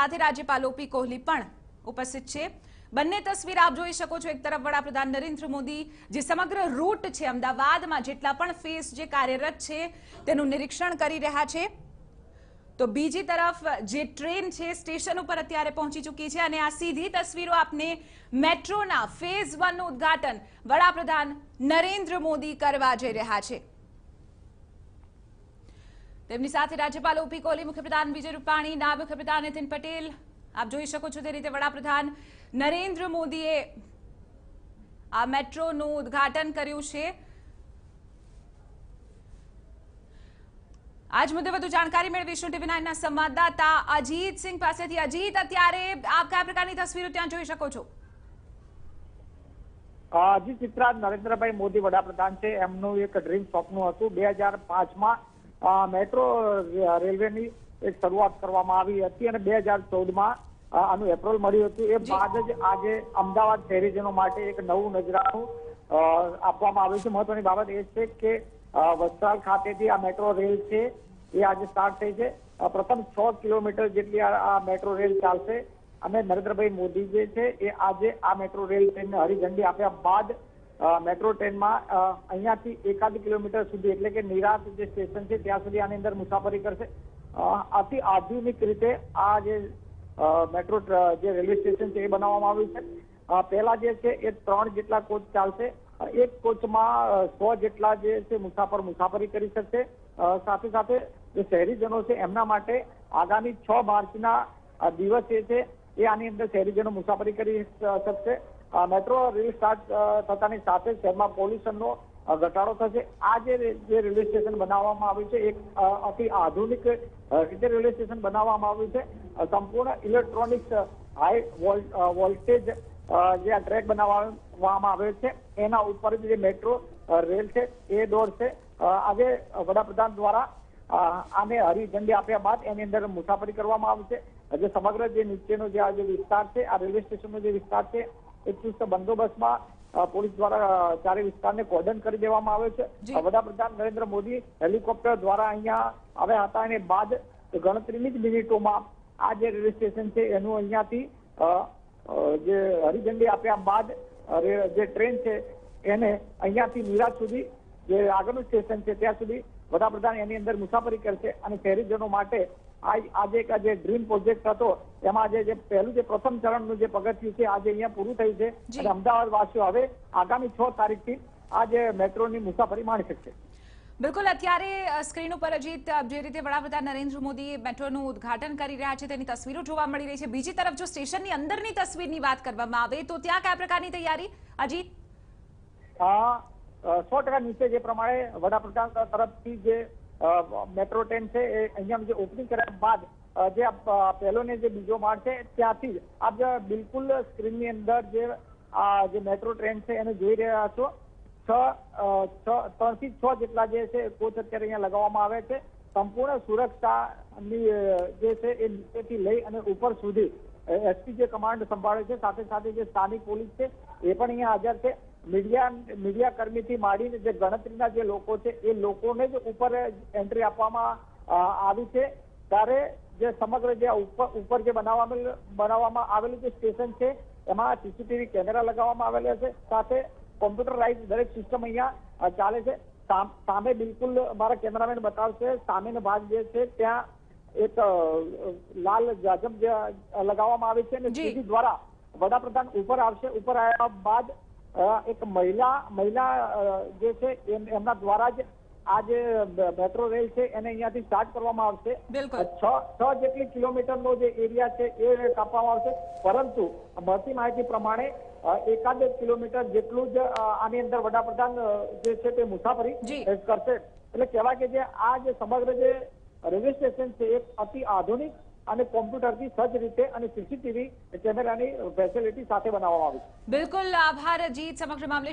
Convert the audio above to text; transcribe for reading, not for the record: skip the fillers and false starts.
સાથે રાજ્યપાલ ઓપી કોહલી પણ ઉપસ્થિત છે। બંને તસવીર આપ જોઈ શકો છો। એક તરફ વડાપ્રધાન નરેન્દ્ર મોદી જે સમગ્ર રૂટ છે અમદાવાદમાં જેટલા પણ ફેસ જે કાર્યરત છે તેનું નિરીક્ષણ કરી રહ્યા છે, તો બીજી તરફ જે ટ્રેન છે સ્ટેશન ઉપર અત્યારે પહોંચી ચૂકી છે અને આ સીધી તસવીરો આપને મેટ્રોના ફેઝ 1 નું ઉદ્ઘાટન વડાપ્રધાન નરેન્દ્ર મોદી કરવા જઈ રહ્યા છે। તેમની સાથે રાજ્યપાલ ઓપી કોહલી, મુખ્યપ્રધાન વિજય રૂપાણી, નાયબ મુખ્યપ્રધાન નીતિન પટેલ, આપ જોઈ શકો છો તે રીતે વડાપ્રધાન નરેન્દ્ર મોદીએ આ મેટ્રોનું ઉદ્ઘાટન કર્યું છે। આજ મુદ્દે વધુ જાણકારી મેળવીશું ટીવી9ના સંવાદદાતા અજીત સિંહ પાસેથી। અજીત, અત્યારે આપ કયા પ્રકારની તસવીરો ત્યાં જોઈ શકો છો? જી ચિત્રા, નરેન્દ્રભાઈ મોદી વડાપ્રધાન છે, એમનું એક ડ્રીમ સ્વપ્ન હતું। 2005માં મેટ્રો રેલવેની એક શરૂઆત કરવામાં આવી હતી અને 2014માં આનું એપ્રુવલ મળ્યું હતું। એ બાદ જ આજે અમદાવાદ શહેરીજનો માટે એક નવું નજરાણું આપવામાં આવ્યું છે। મહત્વની બાબત એ છે કે વસ્ત્રાલ ખાતેથી આ મેટ્રો રેલ છે એ આજે સ્ટાર્ટ થઈ છે। પ્રથમ 6 કિલોમીટર જેટલી આ મેટ્રો રેલ ચાલશે અને નરેન્દ્રભાઈ મોદી જે છે એ આજે આ મેટ્રો રેલ ટ્રેનને હરી ઝંડી આપ્યા બાદ મેટ્રો ટ્રેનમાં અહીંયાથી 1 કિલોમીટર સુધી એટલે કે નિરાત જે સ્ટેશન છે ત્યાં સુધી આની અંદર મુસાફરી કરશે। અતિ આધુનિક રીતે આ જે મેટ્રો જે રેલવે સ્ટેશન છે એ બનાવવામાં આવ્યું છે। પહેલા જે છે એ 3 જેટલા કોચ ચાલશે। એક કોચમાં 100 જેટલા જે છે મુસાફરી કરી શકશે। સાથે સાથે જે શહેરીજનો છે એમના માટે આગામી 6 માર્ચના દિવસે છે એ આની અંદર શહેરીજનો મુસાફરી કરી શકશે। મેટ્રો રેલ સ્ટાર્ટ થતાની સાથે શહેરમાં પોલ્યુશનનો ઘટાડો થશે। આ જે રેલવે સ્ટેશન બનાવવામાં આવ્યું છે એક અતિ આધુનિક રીતે રેલવે સ્ટેશન બનાવવામાં આવ્યું છે। સંપૂર્ણ ઇલેક્ટ્રોનિક્સ હાઈ વોલ્ટેજ જે આ ટ્રેક બનાવવામાં આવ્યો છે એના ઉપર જે મેટ્રો રેલ છે એ દોડશે। આજે વડાપ્રધાન દ્વારા આને હરી ઝંડી આપ્યા બાદ એની અંદર મુસાફરી કરવામાં આવશે। જે સમગ્ર જે નીચેનો જે આ જે વિસ્તાર છે આ રેલવે સ્ટેશનનો જે વિસ્તાર છે એ ચુસ્ત બંદોબસ્તમાં પોલીસ દ્વારા ચારે વિસ્તારને કોર્ડન કરી દેવામાં આવ્યો છે। વડાપ્રધાન નરેન્દ્ર મોદી હેલિકોપ્ટર દ્વારા અહીંયા આવ્યા હતા અને બાદ ગણતરીની જ મિનિટોમાં આ જે રેલવે સ્ટેશન છે એનું અહીંયાથી જે હરી ઝંડી આપ્યા બાદ જે ટ્રેન છે એને અહીંયાથી મીરાજ સુધી જે આગળનું સ્ટેશન છે ત્યાં સુધી વડાપ્રધાન એની અંદર મુસાફરી કરશે અને શહેરીજનો માટે આજે એક જે ડ્રીમ પ્રોજેક્ટ હતો એમાં આજે જે પહેલું જે પ્રથમ ચરણનું જે પગથિયું છે આજે અહીંયા પૂરું થયું છે અને અમદાવાદ વાસીઓ હવે આગામી 6 તારીખથી આ જે મેટ્રોની મુસાફરી માણી શકશે। બિલકુલ, અત્યારે સ્ક્રીન ઉપર અજીત જે રીતે વડાપ્રધાન નરેન્દ્ર મોદી મેટ્રોનું ઉદ્ઘાટન કરી રહ્યા છે તેની તસવીરો જોવા મળી રહી છે। બીજી તરફ જો સ્ટેશનની અંદરની તસવીરની વાત કરવામાં આવે તો ત્યાં કયા પ્રકારની તૈયારી અજીત? 100% નીચે જે પ્રમાણે વડાપ્રધાન તરફથી જે મેટ્રો ટ્રેન છે એ અહીંયાનું જે ઓપનિંગ કર્યા બાદ જે પહેલો ને જે બીજો માળ છે ત્યાંથી જ આપ બિલકુલ સ્ક્રીનની અંદર જે મેટ્રો ટ્રેન છે એને જોઈ રહ્યા છો। 3 થી 6 જેટલા જે છે કોચ અત્યારે અહીંયા લગાવવામાં આવે છે। સંપૂર્ણ સુરક્ષાની જે છે એ નીચેથી લઈ અને ઉપર સુધી એસપી જે કમાન્ડ સંભાળે છે, સાથે સાથે જે સ્થાનિક પોલીસ છે એ પણ અહીંયા હાજર છે। મીડિયા કર્મીથી માંડીને જે ગણતરીના જે લોકો છે એ લોકોને જ ઉપર એન્ટ્રી આપવામાં આવી છે। ત્યારે જે સમગ્ર જે ઉપર જે બનાવવામાં આવેલું જે સ્ટેશન છે એમાં સીસીટીવી કેમેરા લગાવવામાં આવેલા છે, સાથે કોમ્પ્યુટરાઇઝ દરેક સિસ્ટમ અહીંયા ચાલે છે। સામે બિલકુલ મારા કેમેરામેન બતાવશે, સામેનો ભાગ જે છે ત્યાં એક લાલ જાજમ જે લગાવવામાં આવી છે અને સીધી દ્વારા વડાપ્રધાન ઉપર આવશે। ઉપર આવ્યા બાદ એક મહિલા જે છે એમના દ્વારા જ આ જે મેટ્રો રેલ છે એને અહીંયાથી સ્ટાર્ટ કરવામાં આવશે। 6 જેટલી કિલોમીટરનો જે એરિયા છે એ કાપવામાં આવશે, પરંતુ મળતી માહિતી પ્રમાણે 1 કિલોમીટર જેટલું જ આની અંદર વડાપ્રધાન જે છે તે મુસાફરી કરશે। એટલે કહેવાય કે જે આ જે સમગ્ર જે રેલવે સ્ટેશન છે એક અતિ આધુનિક અને કોમ્પ્યુટરથી સજ્જ રીતે અને સીસીટીવી કેમેરાની ફેસિલિટી સાથે બનાવવામાં આવી છે। બિલકુલ, આભાર અજીત સમગ્ર મામલે